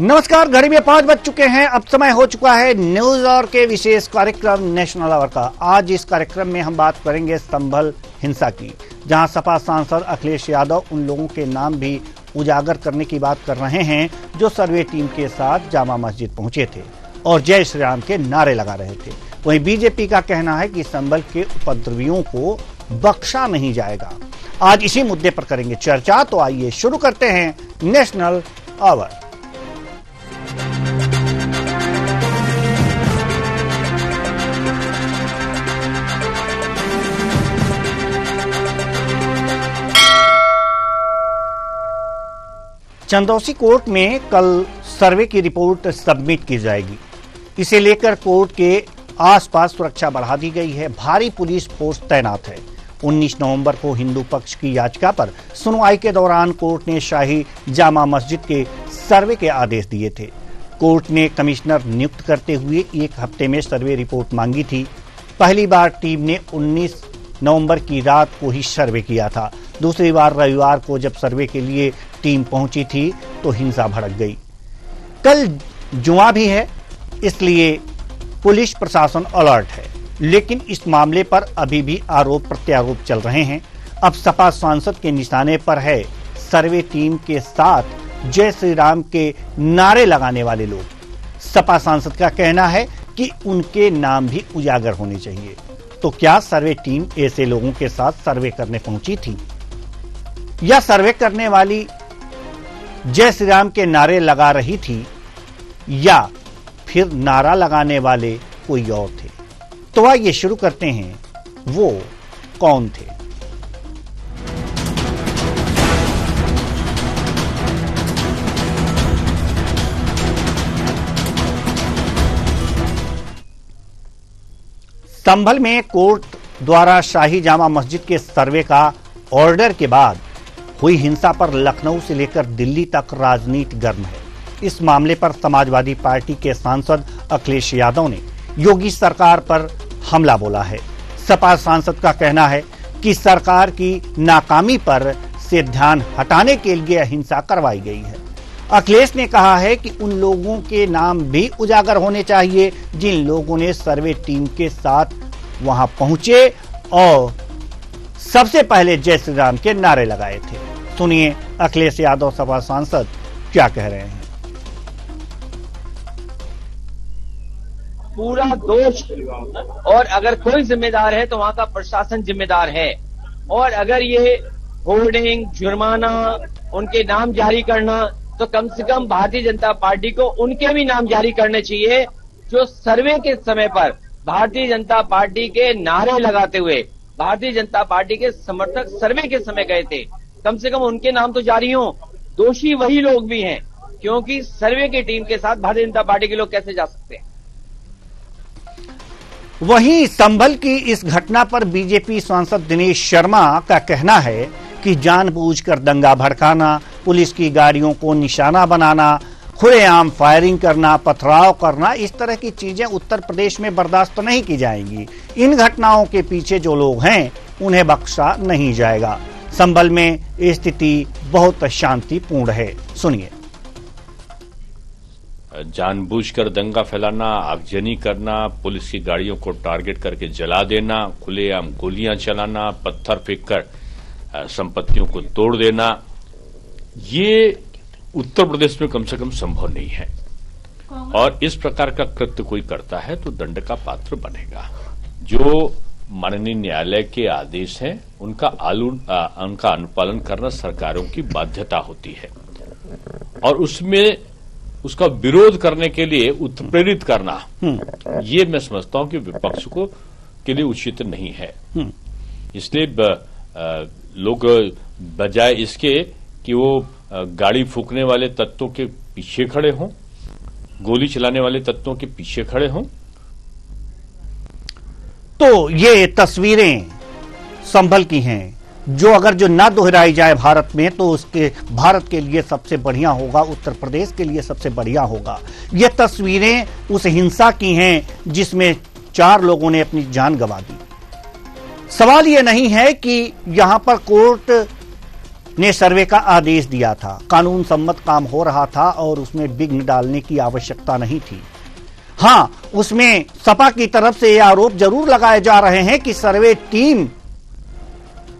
नमस्कार, घड़ी में 5 बज चुके हैं। अब समय हो चुका है न्यूज आवर के विशेष कार्यक्रम नेशनल आवर का। आज इस कार्यक्रम में हम बात करेंगे संभल हिंसा की, जहां सपा सांसद अखिलेश यादव उन लोगों के नाम भी उजागर करने की बात कर रहे हैं जो सर्वे टीम के साथ जामा मस्जिद पहुंचे थे और जय श्री राम के नारे लगा रहे थे। वहीं बीजेपी का कहना है कि संभल के उपद्रवियों को बख्शा नहीं जाएगा। आज इसी मुद्दे पर करेंगे चर्चा, तो आइए शुरू करते हैं नेशनल आवर। चंदौसी कोर्ट में कल सर्वे की रिपोर्ट सबमिट की जाएगी। इसे लेकर कोर्ट के आसपास सुरक्षा बढ़ा दी गई है। भारी पुलिस फोर्स तैनात है। 19 नवंबर को हिंदू पक्ष की याचिका पर सुनवाई के दौरान कोर्ट ने शाही जामा मस्जिद के सर्वे के आदेश दिए थे। कोर्ट ने कमिश्नर नियुक्त करते हुए 1 हफ्ते में सर्वे रिपोर्ट मांगी थी। पहली बार टीम ने 19 नवंबर की रात को ही सर्वे किया था। दूसरी बार रविवार को जब सर्वे के लिए टीम पहुंची थी तो हिंसा भड़क गई। कल जुमा भी है, इसलिए पुलिस प्रशासन अलर्ट है, लेकिन इस मामले पर अभी भी आरोप प्रत्यारोप चल रहे हैं। अब सपा सांसद के निशाने पर है सर्वे टीम के साथ जय श्री राम के नारे लगाने वाले लोग। सपा सांसद का कहना है कि उनके नाम भी उजागर होने चाहिए। तो क्या सर्वे टीम ऐसे लोगों के साथ सर्वे करने पहुंची थी, या सर्वे करने वाली जय श्री राम के नारे लगा रही थी, या फिर नारा लगाने वाले कोई और थे? तो आइए शुरू करते हैं, वो कौन थे। संभल में कोर्ट द्वारा शाही जामा मस्जिद के सर्वे का ऑर्डर के बाद हुई हिंसा पर लखनऊ से लेकर दिल्ली तक राजनीति गर्म है। इस मामले पर समाजवादी पार्टी के सांसद अखिलेश यादव ने योगी सरकार पर हमला बोला है। सपा सांसद का कहना है कि सरकार की नाकामी पर से ध्यान हटाने के लिए हिंसा करवाई गई है। अखिलेश ने कहा है कि उन लोगों के नाम भी उजागर होने चाहिए जिन लोगों ने सर्वे टीम के साथ वहां पहुंचे और सबसे पहले जय श्री राम के नारे लगाए थे। सुनिए अखिलेश यादव सपा सांसद क्या कह रहे हैं। पूरा दोष, और अगर कोई जिम्मेदार है तो वहां का प्रशासन जिम्मेदार है। और अगर ये होर्डिंग, जुर्माना, उनके नाम जारी करना, तो कम से कम भारतीय जनता पार्टी को उनके भी नाम जारी करने चाहिए जो सर्वे के समय पर भारतीय जनता पार्टी के नारे लगाते हुए भारतीय जनता पार्टी के समर्थक सर्वे के समय गए थे। कम से कम उनके नाम तो जारी हों। दोषी वही लोग भी हैं, क्योंकि सर्वे की टीम के साथ भारतीय जनता पार्टी के लोग कैसे जा सकते हैं। वहीं संभल की इस घटना पर बीजेपी सांसद दिनेश शर्मा का कहना है कि जानबूझकर दंगा भड़काना, पुलिस की गाड़ियों को निशाना बनाना, खुलेआम फायरिंग करना, पथराव करना, इस तरह की चीजें उत्तर प्रदेश में बर्दाश्त नहीं की जाएंगी। इन घटनाओं के पीछे जो लोग हैं उन्हें बख्शा नहीं जाएगा। संभल में स्थिति बहुत शांतिपूर्ण है। सुनिए। जानबूझकर दंगा फैलाना, आगजनी करना, पुलिस की गाड़ियों को टारगेट करके जला देना, खुलेआम गोलियां चलाना, पत्थर फेंककर संपत्तियों को तोड़ देना, ये उत्तर प्रदेश में कम से कम संभव नहीं है। और इस प्रकार का कृत्य कोई करता है तो दंड का पात्र बनेगा। जो माननीय न्यायालय के आदेश हैं उनका अनुपालन करना सरकारों की बाध्यता होती है, और उसमें उसका विरोध करने के लिए उत्प्रेरित करना, ये मैं समझता हूं कि विपक्ष को के लिए उचित नहीं है। इसलिए लोग बजाय इसके कि वो गाड़ी फूंकने वाले तत्वों के पीछे खड़े हों, गोली चलाने वाले तत्वों के पीछे खड़े हों। तो ये तस्वीरें संभल की हैं, जो अगर जो ना दोहराई जाए भारत में तो उसके भारत के लिए सबसे बढ़िया होगा, उत्तर प्रदेश के लिए सबसे बढ़िया होगा। ये तस्वीरें उस हिंसा की हैं जिसमें 4 लोगों ने अपनी जान गंवा दी। सवाल यह नहीं है कि यहां पर कोर्ट ने सर्वे का आदेश दिया था। कानून सम्मत काम हो रहा था और उसमें विघ्न डालने की आवश्यकता नहीं थी। हां, उसमें सपा की तरफ से यह आरोप जरूर लगाए जा रहे हैं कि सर्वे टीम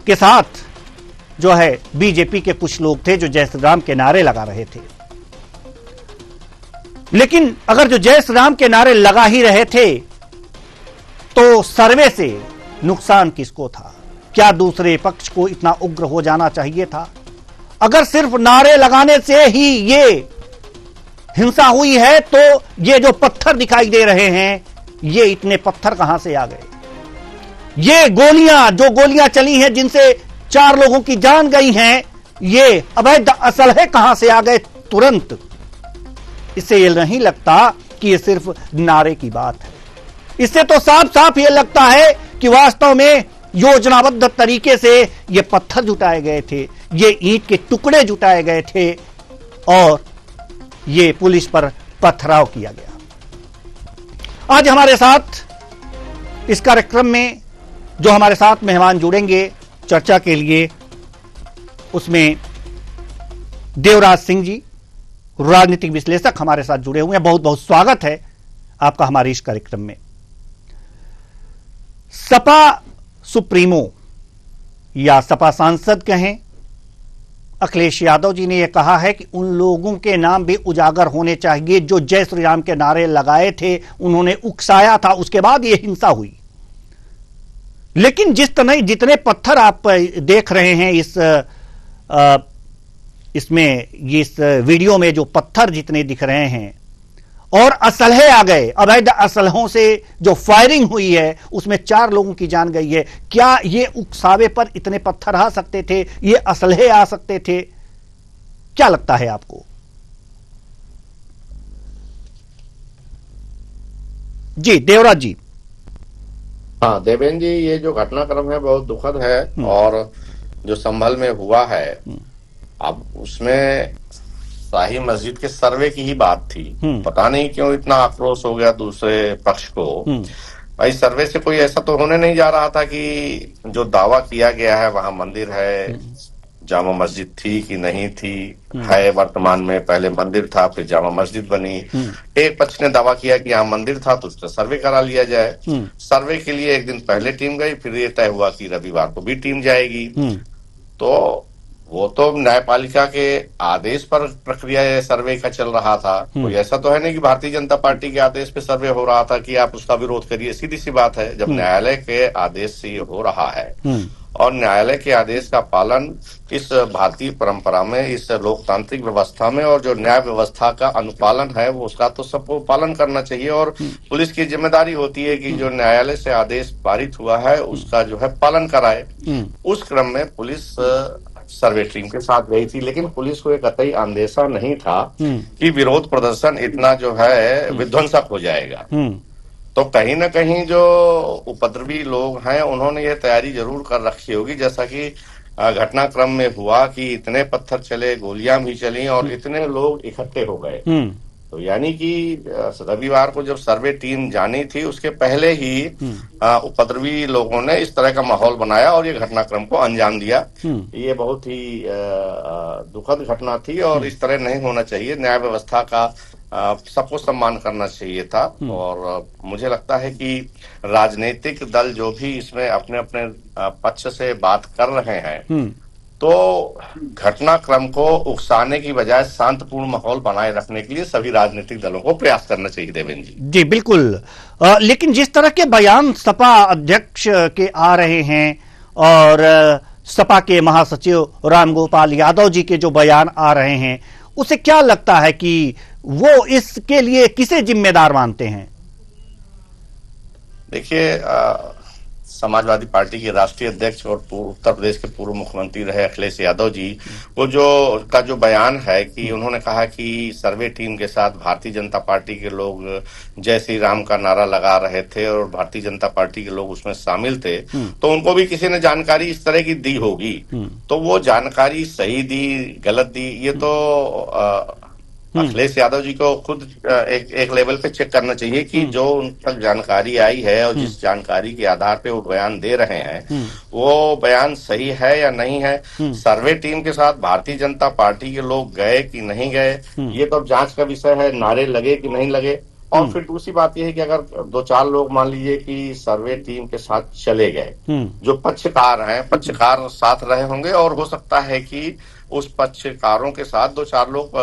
के साथ जो है बीजेपी के कुछ लोग थे जो जय श्री राम के नारे लगा रहे थे। लेकिन अगर जो जय श्री राम के नारे लगा ही रहे थे तो सर्वे से नुकसान किसको था? क्या दूसरे पक्ष को इतना उग्र हो जाना चाहिए था? अगर सिर्फ नारे लगाने से ही ये हिंसा हुई है तो ये जो पत्थर दिखाई दे रहे हैं, ये इतने पत्थर कहां से आ गए? ये गोलियां चली हैं जिनसे 4 लोगों की जान गई हैं, ये अवैध असलहे कहां से आ गए तुरंत? इससे ये नहीं लगता कि ये सिर्फ नारे की बात है। इससे तो साफ साफ ये लगता है कि वास्तव में योजनाबद्ध तरीके से ये पत्थर जुटाए गए थे, ये ईंट के टुकड़े जुटाए गए थे और ये पुलिस पर पथराव किया गया। आज हमारे साथ इस कार्यक्रम में जो हमारे साथ मेहमान जुड़ेंगे चर्चा के लिए, उसमें देवराज सिंह जी, राजनीतिक विश्लेषक हमारे साथ जुड़े हुए हैं। बहुत बहुत स्वागत है आपका हमारे इस कार्यक्रम में। सपा सुप्रीमो या सपा सांसद कहें, अखिलेश यादव जी ने यह कहा है कि उन लोगों के नाम भी उजागर होने चाहिए जो जय श्री राम के नारे लगाए थे, उन्होंने उकसाया था, उसके बाद यह हिंसा हुई। लेकिन जितने पत्थर आप देख रहे हैं इस वीडियो में, जो पत्थर जितने दिख रहे हैं और असलहे आ गए, अवैध असलहों से जो फायरिंग हुई है उसमें 4 लोगों की जान गई है। क्या ये उकसावे पर इतने पत्थर आ सकते थे? ये असलहे आ सकते थे? क्या लगता है आपको? जी देवराज जी। हाँ देवेंद्र जी, ये जो घटनाक्रम है बहुत दुखद है और जो संभल में हुआ है, अब उसमें शाही मस्जिद के सर्वे की ही बात थी। पता नहीं क्यों इतना आक्रोश हो गया दूसरे पक्ष को। भाई सर्वे से कोई ऐसा तो होने नहीं जा रहा था कि जो दावा किया गया है वहां मंदिर है, जामा मस्जिद थी कि नहीं थी, है वर्तमान में, पहले मंदिर था फिर जामा मस्जिद बनी। एक पक्ष ने दावा किया कि यहाँ मंदिर था तो उसका सर्वे करा लिया जाए। सर्वे के लिए एक दिन पहले टीम गई, फिर ये तय हुआ कि रविवार को भी टीम जाएगी। तो वो तो न्यायपालिका के आदेश पर प्रक्रिया सर्वे का चल रहा था। कोई ऐसा तो है नहीं कि भारतीय जनता पार्टी के आदेश पे सर्वे हो रहा था कि आप उसका विरोध करिए। सीधी सी बात है, जब न्यायालय के आदेश से ये हो रहा है और न्यायालय के आदेश का पालन इस भारतीय परंपरा में, इस लोकतांत्रिक व्यवस्था में, और जो न्याय व्यवस्था का अनुपालन है वो उसका तो सबको पालन करना चाहिए। और पुलिस की जिम्मेदारी होती है कि जो न्यायालय से आदेश पारित हुआ है उसका जो है पालन कराए। उस क्रम में पुलिस सर्वे टीम के साथ गई थी, लेकिन पुलिस को एक कतई अंदेशा नहीं था कि विरोध प्रदर्शन इतना जो है विध्वंसक हो जाएगा। तो कहीं ना कहीं जो उपद्रवी लोग हैं उन्होंने ये तैयारी जरूर कर रखी होगी, जैसा कि घटनाक्रम में हुआ कि इतने पत्थर चले, गोलियां भी चली और इतने लोग इकट्ठे हो गए। तो यानी कि रविवार को जब सर्वे टीम जानी थी उसके पहले ही उपद्रवी लोगों ने इस तरह का माहौल बनाया और ये घटनाक्रम को अंजाम दिया। ये बहुत ही दुखद घटना थी और इस तरह नहीं होना चाहिए। न्याय व्यवस्था का सबको सम्मान करना चाहिए था। और मुझे लगता है कि राजनीतिक दल जो भी इसमें अपने अपने पक्ष से बात कर रहे हैं तो घटनाक्रम को उकसाने की बजाय शांतिपूर्ण माहौल बनाए रखने के लिए सभी राजनीतिक दलों को प्रयास करना चाहिए। देवेंद्र जी जी बिल्कुल। लेकिन जिस तरह के बयान सपा अध्यक्ष के आ रहे हैं और सपा के महासचिव रामगोपाल यादव जी के जो बयान आ रहे हैं, उसे क्या लगता है कि वो इसके लिए किसे जिम्मेदार मानते हैं? देखिए, समाजवादी पार्टी के राष्ट्रीय अध्यक्ष और उत्तर प्रदेश के पूर्व मुख्यमंत्री रहे अखिलेश यादव जी, वो जो बयान है कि उन्होंने कहा कि सर्वे टीम के साथ भारतीय जनता पार्टी के लोग जय श्री राम का नारा लगा रहे थे और भारतीय जनता पार्टी के लोग उसमें शामिल थे, तो उनको भी किसी ने जानकारी इस तरह की दी होगी। तो वो जानकारी सही दी, गलत दी, ये तो अखिलेश यादव जी को खुद एक लेवल पे चेक करना चाहिए कि जो उन तक जानकारी आई है और जिस जानकारी के आधार पे वो बयान दे रहे हैं वो बयान सही है या नहीं है। सर्वे टीम के साथ भारतीय जनता पार्टी के लोग गए कि नहीं गए, ये तो अब जांच का विषय है, नारे लगे कि नहीं लगे। और फिर दूसरी बात यह है कि अगर 2-4 लोग मान लीजिए कि सर्वे टीम के साथ चले गए, जो पक्षकार हैं, पक्षकार साथ रहे होंगे और हो सकता है कि उस पक्षकारों के साथ 2-4 लोग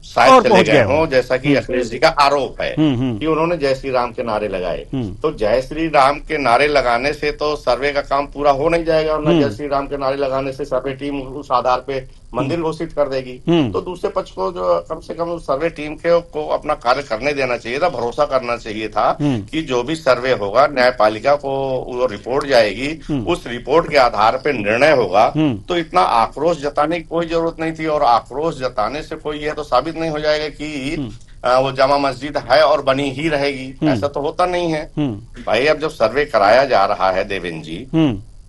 शायद चले गए हों, जैसा कि अखिलेश जी का आरोप है कि उन्होंने जय श्री राम के नारे लगाए। तो जय श्री राम के नारे लगाने से तो सर्वे का काम पूरा हो नहीं जाएगा, और न जय श्री राम के नारे लगाने से सर्वे टीम उस आधार पे मंदिर घोषित कर देगी। तो दूसरे पक्ष को जो कम से कम सर्वे टीम को अपना कार्य करने देना चाहिए था, भरोसा करना चाहिए था कि जो भी सर्वे होगा न्यायपालिका को वो रिपोर्ट जाएगी, उस रिपोर्ट के आधार पे निर्णय होगा। तो इतना आक्रोश जताने की कोई जरूरत नहीं थी, और आक्रोश जताने से कोई यह तो साबित नहीं हो जाएगा कि वो जामा मस्जिद है और बनी ही रहेगी, ऐसा तो होता नहीं है भाई। अब जब सर्वे कराया जा रहा है देवेंद्र जी,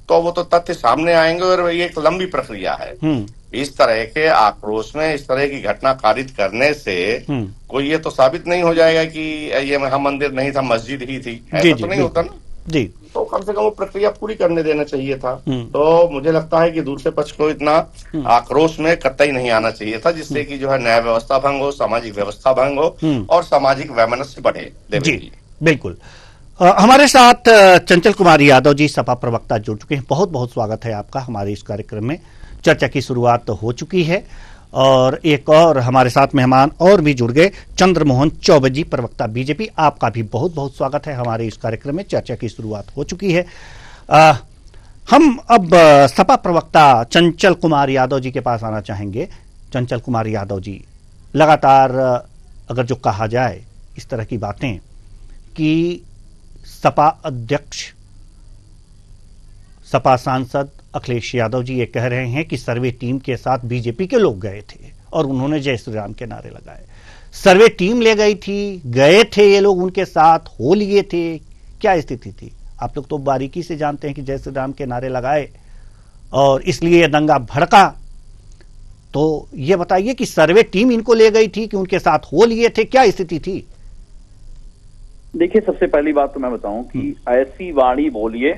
तो वो तो तथ्य सामने आएंगे, और ये एक लंबी प्रक्रिया है। इस तरह के आक्रोश में इस तरह की घटना कारित करने से कोई ये तो साबित नहीं हो जाएगा कि ये मंदिर नहीं था, मस्जिद ही थी, ऐसा तो नहीं होता ना जी। तो कम से कम वो प्रक्रिया पूरी करने देना चाहिए था। तो मुझे लगता है कि दूसरे पक्ष को इतना आक्रोश में कतई नहीं आना चाहिए था, जिससे कि जो है न्याय व्यवस्था भंग हो, सामाजिक व्यवस्था भंग हो और सामाजिक वैमनस्य बढ़े। जी बिल्कुल। हमारे साथ चंचल कुमार यादव जी, सपा प्रवक्ता, जुड़ चुके हैं। बहुत बहुत स्वागत है आपका हमारे इस कार्यक्रम में। चर्चा की शुरुआत तो हो चुकी है और एक और हमारे साथ मेहमान और भी जुड़ गए, चंद्रमोहन चौबे जी, प्रवक्ता बीजेपी। आपका भी बहुत बहुत स्वागत है हमारे इस कार्यक्रम में। चर्चा की शुरुआत हो चुकी है। हम अब सपा प्रवक्ता चंचल कुमार यादव जी के पास आना चाहेंगे। चंचल कुमार यादव जी, लगातार अगर जो कहा जाए इस तरह की बातें कि सपा अध्यक्ष, सपा सांसद अखिलेश यादव जी ये कह रहे हैं कि सर्वे टीम के साथ बीजेपी के लोग गए थे और उन्होंने जय श्री राम के नारे लगाए। सर्वे टीम ले गई थी, गए थे ये लोग उनके साथ, हो लिए थे, क्या स्थिति थी? आप लोग तो बारीकी से जानते हैं कि जय श्री राम के नारे लगाए और इसलिए ये दंगा भड़का। तो ये बताइए कि सर्वे टीम इनको ले गई थी कि उनके साथ हो लिए थे, क्या स्थिति थी? देखिए, सबसे पहली बात तो मैं बताऊं कि ऐसी वाणी बोलिए,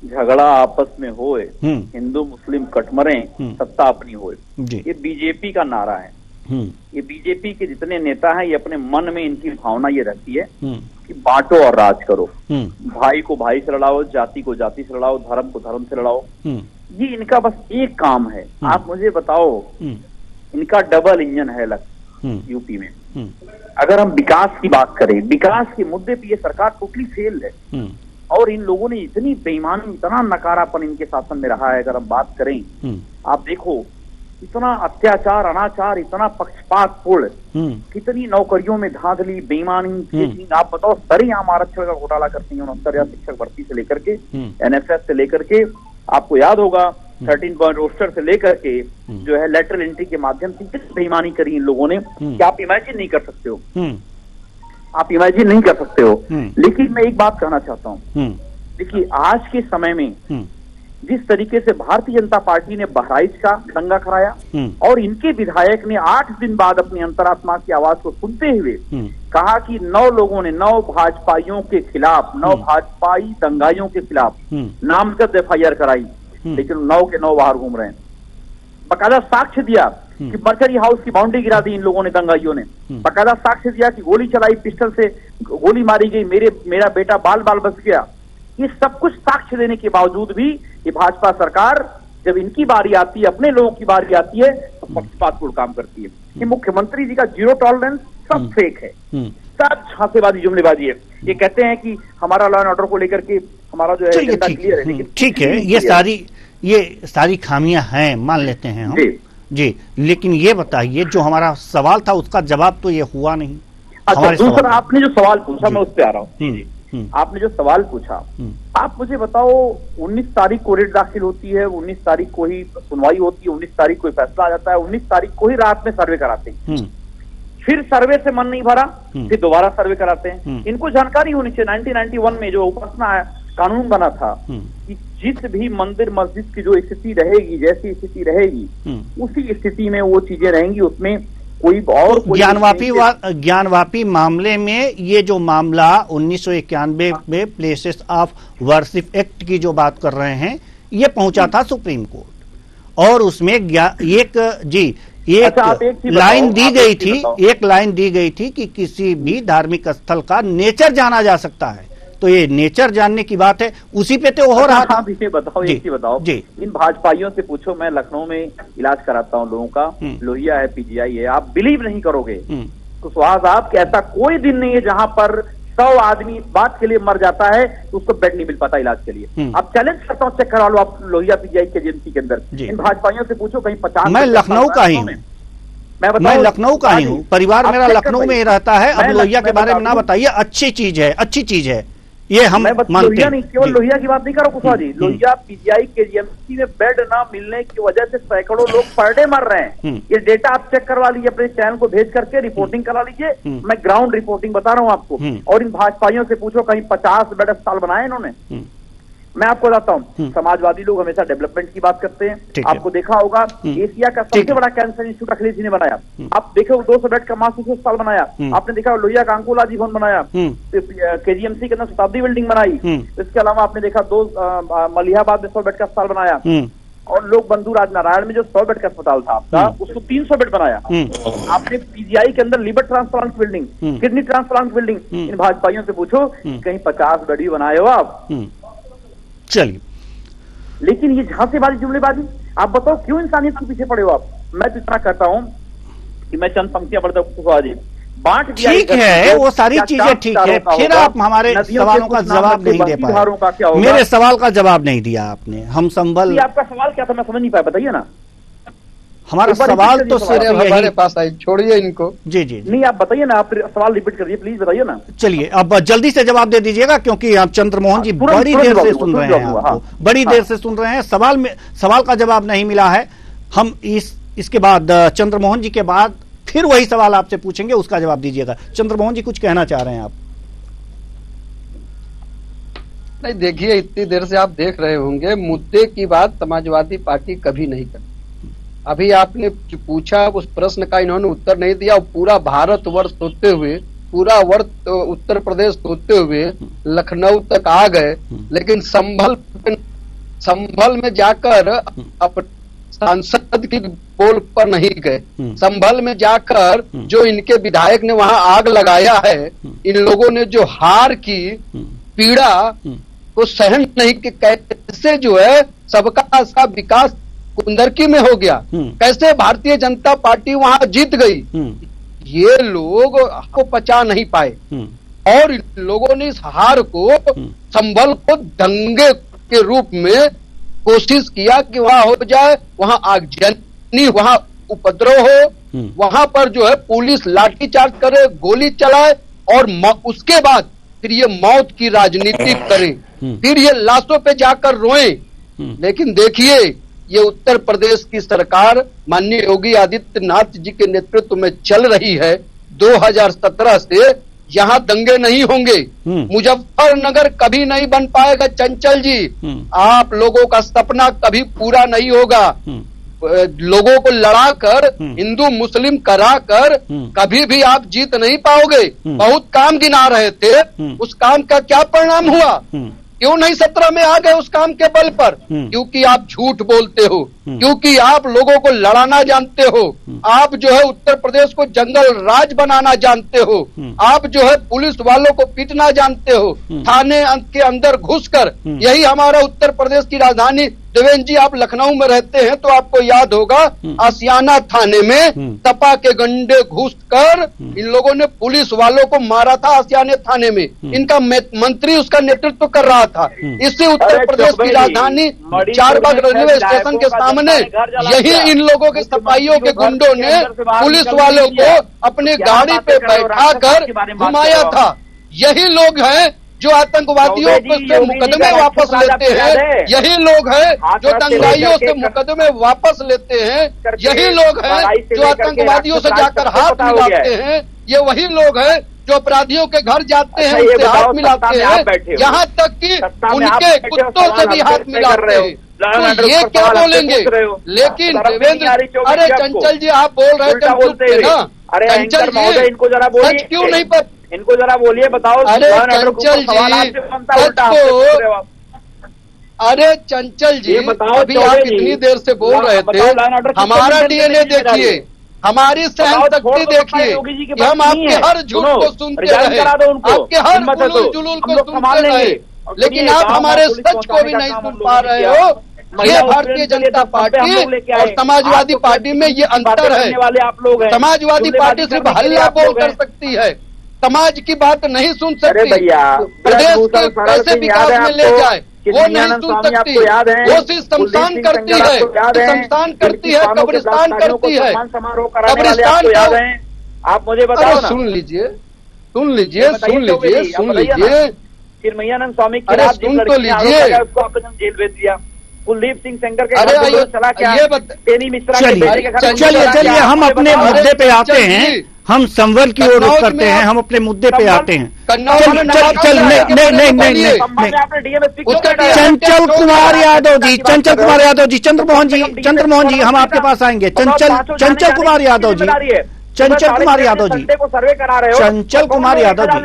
झगड़ा आपस में होए, हिंदू मुस्लिम कटमरे, सत्ता अपनी होए, ये बीजेपी का नारा है। ये बीजेपी के जितने नेता हैं, ये अपने मन में इनकी भावना ये रहती है कि बांटो और राज करो, भाई को भाई से लड़ाओ, जाति को जाति से लड़ाओ, धर्म को धर्म से लड़ाओ। ये इनका बस एक काम है। आप मुझे बताओ, इनका डबल इंजन है यूपी में। अगर हम विकास की बात करें, विकास के मुद्दे पे ये सरकार टोटली फेल है, और इन लोगों ने इतनी बेईमानी, इतना नकारापन इनके शासन में रहा है। अगर हम बात करें, आप देखो, इतना अत्याचार, अनाचार, इतना पक्षपातपूर्ण, कितनी नौकरियों में धांधली, बेईमानी, चीटिंग। आप बताओ, सरेआम आरक्षण का घोटाला करती है 69,000 शिक्षक भर्ती से लेकर के, NSS से लेकर के, आपको याद होगा 13 पॉइंट रोस्टर से लेकर के जो है लेटरल एंट्री के माध्यम से कितनी बेईमानी करी इन लोगों ने कि आप इमेजिन नहीं कर सकते हो। आप इमेजिन नहीं कर सकते हो। लेकिन मैं एक बात कहना चाहता हूँ, देखिए, आज के समय में जिस तरीके से भारतीय जनता पार्टी ने बहराइच का दंगा कराया और इनके विधायक ने 8 दिन बाद अपनी अंतरात्मा की आवाज को सुनते हुए कहा कि 9 लोगों ने 9 भाजपाइयों के खिलाफ, 9 भाजपाई दंगाइयों के खिलाफ नामजद FIR कराई, लेकिन 9 के 9 बाहर घूम रहे हैं। बकायदा साक्ष्य दिया कि मर्चरी हाउस की बाउंड्री गिरा दी इन लोगों ने, दंगाइयों ने। बकायदा साक्ष्य दिया कि गोली चलाई, पिस्टल से गोली मारी गई, मेरा बेटा बाल बाल बच गया। ये सब कुछ साक्ष्य देने के बावजूद भी ये भाजपा सरकार, जब इनकी बारी आती है, अपने लोगों की बारी आती है, तो पक्षपातपूर्ण काम करती है। ये मुख्यमंत्री जी का जीरो टॉलरेंस, सब फेक है, सब झांसेबाजी, जुमलेबाजी है। ये कहते हैं कि हमारा लॉ एंड ऑर्डर को लेकर के हमारा जो है एजेंडा क्लियर है, लेकिन ठीक है, ये सारी खामियां हैं, मान लेते हैं हम जी। लेकिन ये बताइए, जो हमारा सवाल था उसका जवाब तो ये हुआ नहीं। अच्छा, दूसरा आपने जो सवाल पूछा, मैं उस पर आ रहा हूँ। आपने जो सवाल पूछा, आप मुझे बताओ, 19 तारीख को रिट दाखिल होती है, 19 तारीख को ही सुनवाई होती है, 19 तारीख को फैसला आ जाता है, 19 तारीख को ही रात में सर्वे कराते हैं। फिर सर्वे से मन नहीं भरा, फिर दोबारा सर्वे कराते हैं। इनको जानकारी होनी चाहिए, 1991 में जो उपासना कानून बना था कि जिस भी मंदिर मस्जिद की जो स्थिति रहेगी, जैसी स्थिति रहेगी, उसी स्थिति में वो चीजें रहेंगी, उसमें कोई और ज्ञानवापी मामले में ये जो मामला 1991 में प्लेसेस ऑफ वर्शिप एक्ट की जो बात कर रहे हैं, ये पहुंचा था सुप्रीम कोर्ट और उसमें एक लाइन दी गई थी कि किसी भी धार्मिक स्थल का नेचर जाना जा सकता है। तो ये नेचर जानने की बात है, उसी पे तो हो रहा था। बताओ एक चीज बताओ जी, इन भाजपाइयों से पूछो, मैं लखनऊ में इलाज कराता हूँ लोगों का, लोहिया है, पीजीआई है, आप बिलीव नहीं करोगे कुशवाहा साहब कि ऐसा कोई दिन नहीं है जहां पर 100 आदमी इस बात के लिए मर जाता है तो उसको बेड नहीं मिल पाता इलाज के लिए। अब चैलेंज करता हूँ, चेक करा लो आप लोहिया पीजीआई के एजेंसी के अंदर, इन भाजपाइयों से पूछो कहीं 50। मैं लखनऊ का ही हूँ, मैं लखनऊ का ही हूँ, परिवार मेरा लखनऊ में ही रहता है। अब लोहिया के बारे में ना बताइए, अच्छी चीज है ये हम मानते हैं। नहीं, केवल लोहिया की बात नहीं करो कुशवाहा जी, लोहिया पीजीआई के एजेंसी में बेड ना मिलने की वजह से सैकड़ों लोग पर डे मर रहे हैं। ये डेटा आप चेक करवा लीजिए, अपने चैनल को भेज करके रिपोर्टिंग करा लीजिए, मैं ग्राउंड रिपोर्टिंग बता रहा हूँ आपको। और इन भाजपाइयों से पूछो कहीं 50 बेड अस्पताल बनाए इन्होंने। मैं आपको बताता हूँ, समाजवादी लोग हमेशा डेवलपमेंट की बात करते हैं। आपको देखा होगा एशिया का सबसे बड़ा कैंसर इंस्टीट्यूट अखिलेश जी ने बनाया। आप देखो 200 बेड का मासिक अस्पताल बनाया। आपने देखा लोहिया का अंकोलॉजी भवन बनाया, केजीएमसी के अंदर शताब्दी बिल्डिंग बनाई। इसके अलावा आपने देखा मलिहाबाद में 100 बेड का अस्पताल बनाया। और लोक बंधु राजनारायण में जो 100 बेड का अस्पताल था आपका, उसको 300 बेड बनाया। आपने पीजीआई के अंदर liver transplant building, kidney transplant building, इन भाजपाइयों से पूछो कहीं 50 बेड ही बनाए हो आप। चलिए, लेकिन ये झांसेबाजी जुमलेबाजी, आप बताओ क्यों इंसानियत के पीछे पड़े हो आप। मैं तो इतना कहता हूं कि मैं चंद पंक्तियां पढ़ता हूं, बांट दिया। ठीक है, वो सारी चीजें ठीक है, फिर आप हमारे सवालों का जवाब नहीं दे पाए। मेरे सवाल का जवाब नहीं दिया आपने। हम संभल, आपका सवाल क्या था मैं समझ नहीं पाया, बताइए ना। हमारा सवाल तो सिर्फ हमारे पास आई, छोड़िए इनको। जी नहीं, आप बताइए ना, आप सवाल रिपीट करिए प्लीज, बताइए ना। चलिए, अब जल्दी से जवाब दे दीजिएगा क्योंकि आप चंद्रमोहन जी बड़ी देर से सुन रहे हैं, आपको बड़ी देर से सुन रहे हैं। सवाल का जवाब नहीं मिला है। हम इसके बाद चंद्रमोहन जी के बाद फिर वही सवाल आपसे पूछेंगे, उसका जवाब दीजिएगा। चंद्रमोहन जी कुछ कहना चाह रहे हैं आप? नहीं, देखिए, इतनी देर से आप देख रहे होंगे, मुद्दे की बात समाजवादी पार्टी कभी नहीं करती। अभी आपने पूछा, उस प्रश्न का इन्होंने उत्तर नहीं दिया। पूरा भारतवर्ष होते हुए, पूरा वर्ष उत्तर प्रदेश होते हुए लखनऊ तक आ गए, लेकिन संभल में जाकर सांसद की पोल पर नहीं गए। संभल में जाकर जो इनके विधायक ने वहां आग लगाया है, इन लोगों ने जो हार की पीड़ा को सहन नहीं कि कैसे जो है सबका विकास कुंदरकी में हो गया, कैसे भारतीय जनता पार्टी वहां जीत गई, ये लोग को पचा नहीं पाए। और लोगों ने इस हार को, संभल को दंगे के रूप में कोशिश किया कि वहां हो जाए, वहां आगजनी, वहां उपद्रव हो, वहां पर जो है पुलिस लाठीचार्ज करे, गोली चलाए और उसके बाद फिर ये मौत की राजनीति करे, फिर ये लाशों पे जाकर रोए। लेकिन देखिए, ये उत्तर प्रदेश की सरकार माननीय योगी आदित्यनाथ जी के नेतृत्व में चल रही है। 2017 से यहाँ दंगे नहीं होंगे, मुजफ्फरनगर कभी नहीं बन पाएगा। चंचल जी, आप लोगों का सपना कभी पूरा नहीं होगा। लोगों को लड़ाकर, हिंदू मुस्लिम कराकर कभी भी आप जीत नहीं पाओगे। बहुत काम गिना रहे थे, उस काम का क्या परिणाम हुआ? क्यों नहीं 17 में आ गए उस काम के बल पर? क्योंकि आप झूठ बोलते हो, क्योंकि आप लोगों को लड़ाना जानते हो, आप जो है उत्तर प्रदेश को जंगल राज बनाना जानते हो, आप जो है पुलिस वालों को पीटना जानते हो, थाने के अंदर घुसकर। यही हमारा उत्तर प्रदेश की राजधानी, देवेंद्र जी आप लखनऊ में रहते हैं तो आपको याद होगा, आसियाना थाने में तपा के गंडे घुसकर इन लोगों ने पुलिस वालों को मारा था। आसियाना थाने में इनका मंत्री उसका नेतृत्व कर रहा था। इसी उत्तर प्रदेश की राजधानी चारबाग रेलवे स्टेशन के सामने यही इन लोगों के सफाइयों के गुंडों ने पुलिस वालों को अपनी गाड़ी पे बैठाकर घुमाया था। यही लोग हैं जो आतंकवादियों से मुकदमे वापस लेते हैं, यही लोग हैं जो दंगाइयों से मुकदमे वापस लेते हैं, यही लोग हैं जो आतंकवादियों से जाकर हाथ मिलाते हैं, ये वही लोग हैं जो अपराधियों के घर जाते हैं, उनसे हाथ मिलाते हैं, यहाँ तक कि उनके कुत्तों से भी हाथ मिलाते हैं। तो ये क्या बोलेंगे? लेकिन देवेंद्र, अरे चंचल जी आप बोल रहे थे ना, अरे चंचल जी इनको जरा बोलिए, क्यों नहीं पर इनको जरा बोलिए, बताओ। अरे चंचल जी, अरे चंचल जी बताओ, अभी आप इतनी देर से बोल रहे थे, हमारा डीएनए देखिए, हमारी सहन शक्ति देखिए, कि हम आपके हर झूठ को सुनते रहे, आपके हर जुलूल को सुनते रहे, लेकिन आप हमारे सच को भी नहीं सुन पा रहे हो। ये भारतीय जनता पार्टी और समाजवादी पार्टी में ये अंतर है। समाजवादी पार्टी सिर्फ हल्ला बोल कर सकती है, समाज की बात नहीं सुन सकती, प्रदेश के कैसे विकास में ले जाए वो नहीं सुन सकती, वो सिर्फ शमशान करती है, शमशान करती है, कब्रिस्तान करती है, कब्रिस्तान को आप मुझे बताओ ना। सुन लीजिए, सुन लीजिए, सुन लीजिए, सुन लीजिए, चिन्मयानंद स्वामी अरे सुन तो लीजिए, उसको आपने जेल भेज दिया। कुलदीप सिंह सेंगर के अरे चला क्या? टेनी मिश्रा चलिए हम अपने मुद्दे पे आते हैं, हम संवल की ओर रुख करते हैं, हम अपने मुद्दे पे आते हैं। चंचल कुमार यादव जी, चंचल कुमार यादव जी, चंद्रमोहन जी हम आपके पास आएंगे। चंचल कुमार यादव जी, चंचल कुमार यादव जी, सर्वे करा रहे हो, चंचल कुमार यादव जी,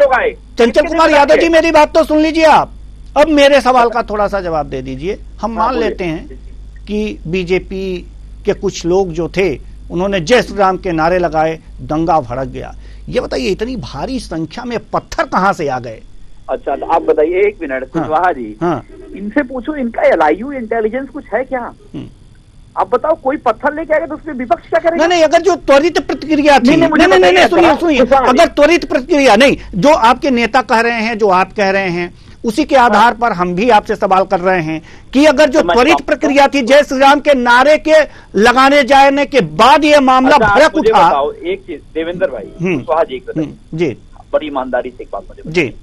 चंचल कुमार यादव जी मेरी बात तो सुन लीजिए आप। अब मेरे सवाल का थोड़ा सा जवाब दे दीजिए। हम मान लेते हैं कि बीजेपी के कुछ लोग जो थे उन्होंने जय श्री राम के नारे लगाए, दंगा भड़क गया। ये बताइए इतनी भारी संख्या में पत्थर कहां से आ गए? अच्छा तो आप बताइए, एक मिनट कुशवाहा जी, इनसे पूछो इनका LIU इंटेलिजेंस कुछ है क्या? आप बताओ, कोई पत्थर लेके आएगा तो उसमें विपक्ष क्या करेगा? नहीं, अगर जो त्वरित प्रतिक्रिया थी, नहीं सुनिए, अगर त्वरित प्रतिक्रिया नहीं, जो आपके नेता कह रहे हैं, जो आप कह रहे हैं, उसी के आधार पर हम भी आपसे सवाल कर रहे हैं कि अगर जो त्वरित प्रक्रिया थी, जय श्री राम के नारे के लगाने जाने के बाद ये मामला भड़क उठा। एक चीज देवेंद्र भाई, कुशवाहा जी जी, बड़ी ईमानदारी से एक बात मुझे जी,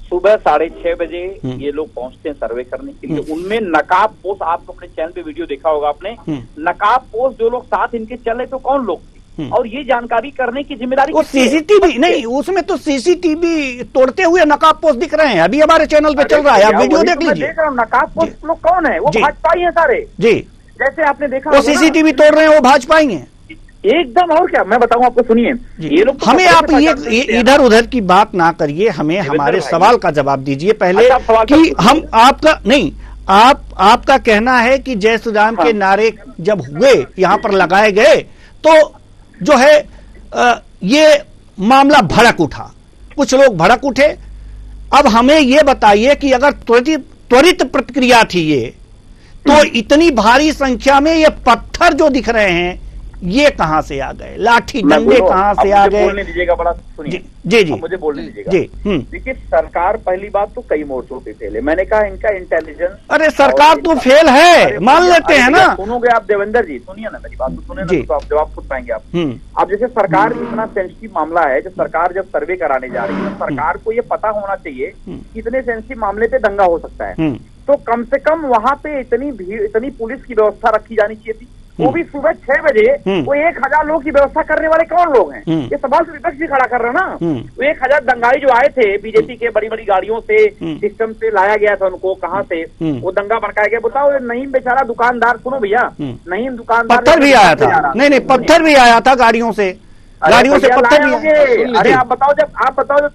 सुबह 6:30 बजे ये लोग पहुंचते हैं सर्वे करने के लिए। उनमें नकाब पोस्ट, आप अपने चैनल पे वीडियो देखा होगा आपने, नकाब पोस्ट जो लोग साथ इनके चल रहे तो कौन लोग थे, और ये जानकारी करने की जिम्मेदारी वो सीसीटीवी नहीं, उसमें तो सीसीटीवी तोड़ते हुए नकाब पोस्ट दिख रहे हैं, अभी हमारे चैनल पे चल रहा है, आप वीडियो देख लीजिए। देख रहा हूँ, नकाब पोस्ट लोग कौन है? वो भाजपाई है सारे जी, जैसे आपने देखा वो सीसीटीवी तोड़ रहे हैं, वो भाजपाई हैं एकदम। और क्या मैं बताऊं आपको, सुनिए, ये लोग हमें आप ये इधर उधर की बात ना करिए, हमें हमारे सवाल का जवाब दीजिए पहले कि हम आपका नहीं, आपका कहना है कि जय श्री राम के नारे जब हुए यहाँ पर लगाए गए तो जो है ये मामला भड़क उठा, कुछ लोग भड़क उठे। अब हमें ये बताइए कि अगर त्वरित प्रतिक्रिया थी ये, तो इतनी भारी संख्या में ये पत्थर जो दिख रहे हैं ये कहां से आ गए, लाठी डंडे कहां से आ गए? बोलने दीजिएगा, बड़ा सुनिए जी, मुझे बोलने दीजिएगा जी। देखिए, सरकार पहली बात तो कई मोर्चों पे फेल है। मैंने कहा इनका इंटेलिजेंस, अरे सरकार तो फेल है, मान लेते हैं ना। सुनोगे आप देवेंद्र जी, सुनिए ना मेरी बात तो सुने ना, तो आप जवाब खुद पाएंगे आप। अब जैसे सरकार इतना सेंसिटिव मामला है, जब सरकार जब सर्वे कराने जा रही है, तो सरकार को ये पता होना चाहिए कि इतने सेंसिटिव मामले पे दंगा हो सकता है, तो कम से कम वहां पे इतनी भीड़, इतनी पुलिस की व्यवस्था रखी जानी चाहिए थी, वो भी सुबह 6 बजे। वो 1000 लोग की व्यवस्था करने वाले कौन लोग हैं? ये सवाल तो विपक्ष भी खड़ा कर रहा ना। वो 1000 दंगाई जो आए थे बीजेपी के बड़ी बड़ी गाड़ियों से, सिस्टम से लाया गया था उनको, कहाँ से वो दंगा भड़काया गया? बताओ, नईम बेचारा दुकानदार, सुनो भैया, नईम दुकानदार, पत्थर भी आया था, नहीं पत्थर भी आया था गाड़ियों से पत्थर भी। अरे आप बताओ, जब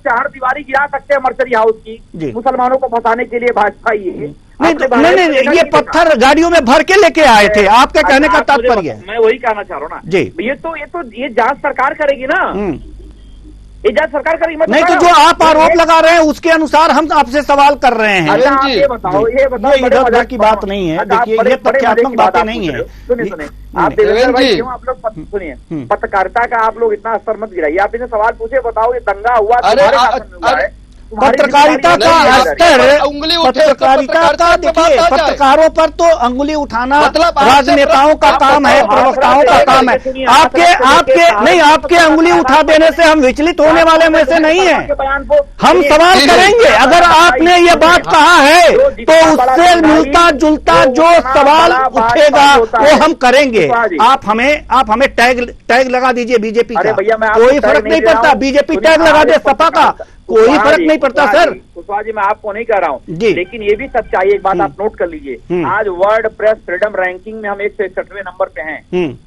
4 दीवारी गिरा सकते हैं मर्चरी हाउस की मुसलमानों को फंसाने के लिए भाजपा ये नहीं, ये पत्थर गाड़ियों में भर के लेके आए थे, आपके कहने का तात्पर्य है? मैं वही कहना चाह रहा हूँ ना जी। ये जांच सरकार करेगी ना, ये जांच सरकार करेगी। नहीं तो जो आप आरोप लगा रहे हैं उसके अनुसार हम आपसे सवाल कर रहे हैं। ये बताओ, ये इधर उधर की बात नहीं है, देखिए ये तथ्यात्मक बातें नहीं है। सुनिए, आप देवेंद्र भाई क्यों आप लोग सुनिए, पत्रकारिता का आप लोग इतना स्तर मत गिराइए। आप इन्हें सवाल पूछे, बताओ ये दंगा हुआ, पत्रकारिता का स्तर, पत्रकारिता का देखिए, पत्रकारों पर तो अंगुली उठाना राजनेताओं का काम है, प्रवक्ताओं का काम है। आपके अंगुली उठा देने से हम विचलित होने वाले में से नहीं है। हम सवाल करेंगे, अगर आपने ये बात कहा है तो उससे मिलता जुलता जो सवाल उठेगा वो हम करेंगे। आप हमें टैग लगा दीजिए बीजेपी का, कोई फर्क नहीं पड़ता, बीजेपी टैग लगा दे, सपा का कोई फर्क नहीं पड़ता सर। कुशवाहा जी, मैं आपको नहीं कह रहा हूँ, लेकिन ये भी सच्चाई, एक बात आप नोट कर लीजिए, आज वर्ल्ड प्रेस फ्रीडम रैंकिंग में हम 161वें नंबर पे हैं।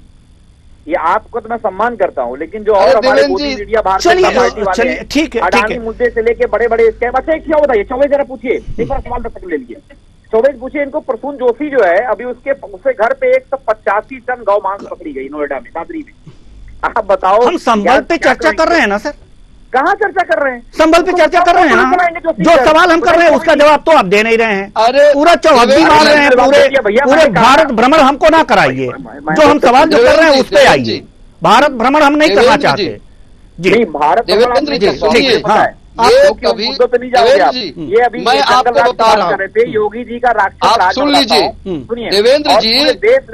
ये आपको तो मैं सम्मान करता हूँ, लेकिन जो और हमारे मोदी मीडिया भारतीय पार्टी वाले अडानी मुद्दे से लेके बड़े बड़े स्कैम। अच्छा एक क्या बताइए, चौबे जरा पूछिए, एक बार सवाल तक ले लीजिए, चौबे पूछिए इनको, प्रसून जोशी जो है अभी उसके घर पे 185 टन गौ मांस पकड़ी गई नोएडा में, दादरी में। आप बताओ, हम संभल पे चर्चा कर रहे हैं ना सर, कहाँ चर्चा कर रहे हैं? संभल पे चर्चा कर रहे हैं ना, जो सवाल हम कर रहे हैं उसका जवाब तो आप दे नहीं रहे हैं। अरे पूरा चौहद्दी मार रहे हैं, पूरे भारत भ्रमण हमको ना कराइए, जो हम सवाल जो कर रहे हैं उस पे आइए। भारत भ्रमण हम नहीं करना चाहते जी। भारत देवेंद्र जी, हाँ, कभी मुद्दों पे नहीं जाओगे आप। ये अभी मैं आपको बता रहा हूँ, योगी जी का राक्षस आप सुन लीजिए देवेंद्र जी,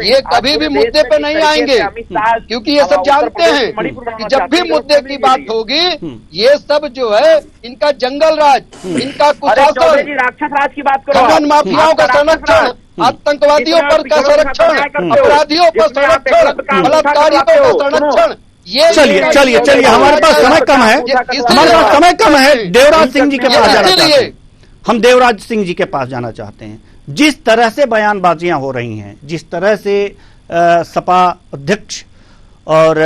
ये कभी भी मुद्दे पे नहीं आएंगे, क्योंकि ये सब जानते हैं कि जब भी मुद्दे की बात होगी, ये सब जो है इनका जंगल राज, इनका कुशासन, राक्षस राज की बात करो, खनन माफियाओं का संरक्षण, आतंकवादियों पर का संरक्षण, अपराधियों पर संरक्षण, बलात्कारियों का संरक्षण। चलिए हमारे पास समय कम है, देवराज सिंह जी के पास जाना चाहते हैं। हम देवराज सिंह जी के पास जाना चाहते हैं। जिस तरह से बयानबाजियां हो रही हैं, जिस तरह से सपा अध्यक्ष और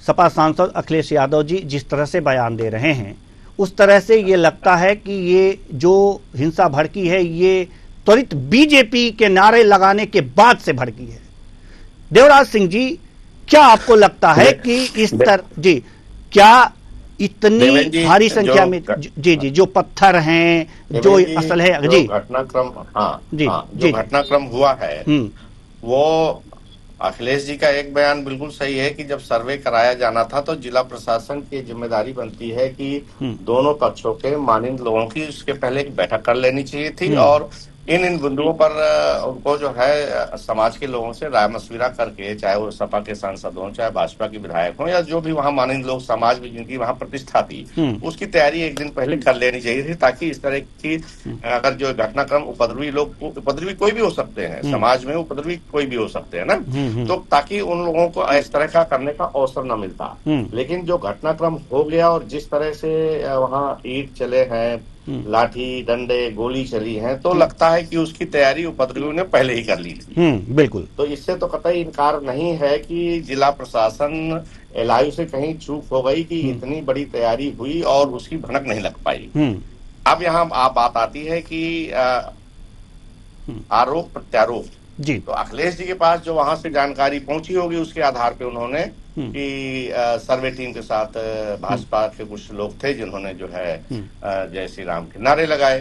सपा सांसद अखिलेश यादव जी जिस तरह से बयान दे रहे हैं, उस तरह से ये लगता है कि ये जो हिंसा भड़की है, ये त्वरित बीजेपी के नारे लगाने के बाद से भड़की है। देवराज सिंह जी, क्या आपको लगता है कि इस तरह जी, क्या इतनी भारी संख्या में जी जो पत्थर हैं, जो असल है जी घटनाक्रम, जो घटनाक्रम हुआ है, वो अखिलेश जी का एक बयान बिल्कुल सही है कि जब सर्वे कराया जाना था तो जिला प्रशासन की जिम्मेदारी बनती है कि दोनों पक्षों के मानिंद लोगों की उसके पहले एक बैठक कर लेनी चाहिए थी, और इन बिंदुओं पर उनको जो है समाज के लोगों से राय मशविरा करके, चाहे वो सपा के सांसद हों, चाहे भाजपा के विधायक हों, या जो भी वहाँ मानिंद लोग समाज में जिनकी वहाँ प्रतिष्ठा थी, उसकी तैयारी एक दिन पहले कर लेनी चाहिए थी, ताकि इस तरह की अगर जो घटनाक्रम उपद्रवी कोई भी हो सकते हैं, समाज में उपद्रवी कोई भी हो सकते हैं ना, तो ताकि उन लोगों को इस तरह का करने का अवसर न मिलता। लेकिन जो घटनाक्रम हो गया और जिस तरह से वहाँ ईंट चले हैं, लाठी डंडे गोली चली है, तो लगता है कि उसकी तैयारी उपद्रवियों ने पहले ही कर ली थी। बिल्कुल। तो इससे तो कतई इनकार नहीं है कि जिला प्रशासन एलआईयू से कहीं चूक हो गई कि इतनी बड़ी तैयारी हुई और उसकी भनक नहीं लग पाई। अब यहाँ बात आती है कि आरोप प्रत्यारोप जी। तो अखिलेश जी के पास जो वहां से जानकारी पहुंची होगी, उसके आधार पे उन्होंने कि सर्वे टीम के साथ भाजपा के कुछ लोग थे जिन्होंने जो है जय श्री राम के नारे लगाए,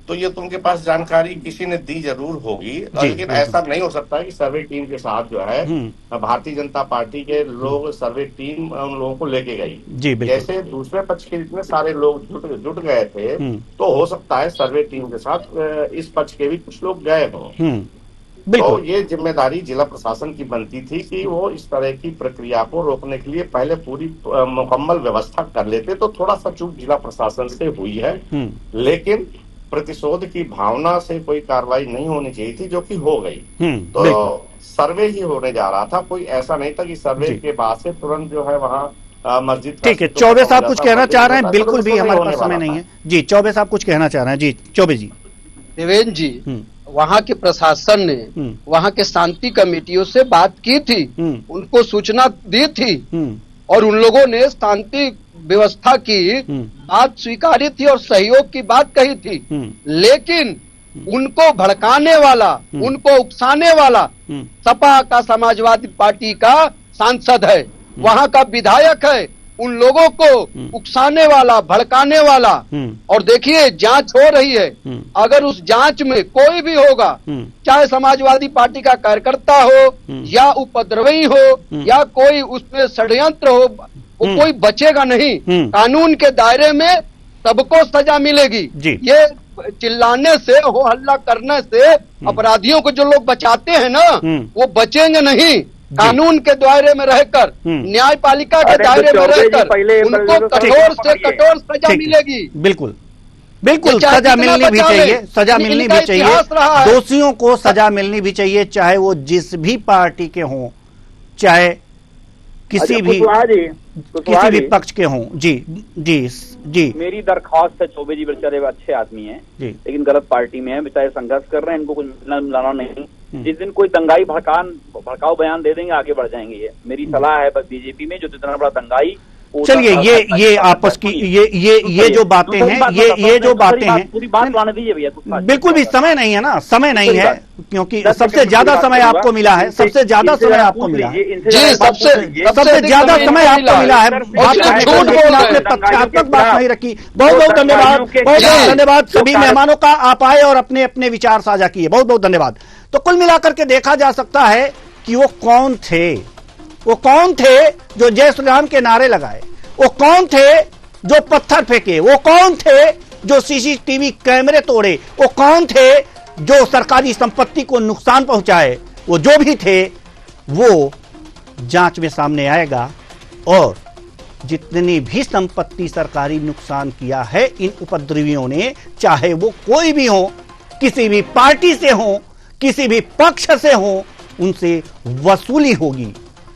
तो ये तुमके पास जानकारी किसी ने दी जरूर होगी, लेकिन ऐसा नहीं हो सकता कि सर्वे टीम के साथ जो है भारतीय जनता पार्टी के लोग, सर्वे टीम उन लोगों को लेके गई। जैसे दूसरे पक्ष के जितने सारे लोग जुट गए थे, तो हो सकता है सर्वे टीम के साथ इस पक्ष के भी कुछ लोग गए हों। तो ये जिम्मेदारी जिला प्रशासन की बनती थी कि वो इस तरह की प्रक्रिया को रोकने के लिए पहले पूरी मुकम्मल व्यवस्था कर लेते। तो थोड़ा सा चूक जिला प्रशासन से हुई है, लेकिन प्रतिशोध की भावना से कोई कार्रवाई नहीं होनी चाहिए थी, जो कि हो गई। तो सर्वे ही होने जा रहा था, कोई ऐसा नहीं था कि सर्वे के बाद से तुरंत जो है वहाँ मस्जिद। ठीक है, चौबे साहब कुछ कहना चाह रहे हैं? बिल्कुल भी हमारे पास समय नहीं है जी। चौबे साहब कुछ कहना चाह रहे हैं जी। चौबे जी। देवेंद्र जी, वहाँ के प्रशासन ने वहाँ के शांति कमेटियों से बात की थी, उनको सूचना दी थी, और उन लोगों ने शांति व्यवस्था की बात स्वीकारी थी और सहयोग की बात कही थी। लेकिन उनको भड़काने वाला, उनको उकसाने वाला सपा का, समाजवादी पार्टी का सांसद है, वहाँ का विधायक है, उन लोगों को उकसाने वाला, भड़काने वाला। और देखिए जांच हो रही है, अगर उस जांच में कोई भी होगा, चाहे समाजवादी पार्टी का कार्यकर्ता हो या उपद्रवी हो या कोई उसमें षड्यंत्र हो, वो कोई बचेगा नहीं। कानून के दायरे में सबको सजा मिलेगी। ये चिल्लाने से, हो हल्ला करने से अपराधियों को जो लोग बचाते हैं ना, वो बचेंगे नहीं। कानून के दायरे में रहकर, न्यायपालिका के दायरे में रहकर उनको कठोर से कठोर सजा मिलेगी। बिल्कुल बिल्कुल, सजा मिलनी भी चाहिए, सजा मिलनी भी चाहिए। दोषियों को सजा मिलनी भी चाहिए, चाहे वो जिस भी पार्टी के हों, चाहे किसी भी पक्ष के हों। जी जी जी, मेरी दरख्वास्त है, चौबे जी बेचारे अच्छे आदमी हैं लेकिन गलत पार्टी में हैं, बेचारे संघर्ष कर रहे हैं, इनको कुछ मिलाना नहीं। जिस दिन कोई दंगाई भड़काऊ बयान दे देंगे आगे बढ़ जाएंगे। ये मेरी सलाह है बस बीजेपी में, जो इतना बड़ा दंगाई। चलिए ये आपस की ये जो बातें हैं, ये जो बातें हैं, पूरी बात बनाने दीजिए भैया। बिल्कुल भी समय नहीं है ना, समय नहीं है, क्योंकि सबसे ज्यादा समय आपको मिला है, सबसे ज्यादा समय आपको मिला है जी, सबसे ज्यादा समय आपको मिला है। आपने तथ्यात्मक बात नहीं रखी। बहुत बहुत धन्यवाद, बहुत बहुत धन्यवाद सभी मेहमानों का, आप आए और अपने अपने विचार साझा किए, बहुत बहुत धन्यवाद। तो कुल मिलाकर के देखा जा सकता है कि वो कौन थे जो जय श्री राम के नारे लगाए, वो कौन थे जो पत्थर फेंके, वो कौन थे जो सीसीटीवी कैमरे तोड़े, वो कौन थे जो सरकारी संपत्ति को नुकसान पहुंचाए। वो जो भी थे वो जांच में सामने आएगा, और जितनी भी संपत्ति सरकारी नुकसान किया है इन उपद्रवियों ने, चाहे वो कोई भी हो, किसी भी पार्टी से हो, किसी भी पक्ष से हो, उनसे वसूली होगी।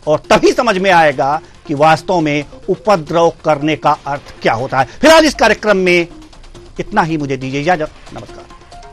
और तभी समझ में आएगा कि वास्तव में उपद्रव करने का अर्थ क्या होता है। फिलहाल इस कार्यक्रम में इतना ही, मुझे दीजिए इजाजत, नमस्कार।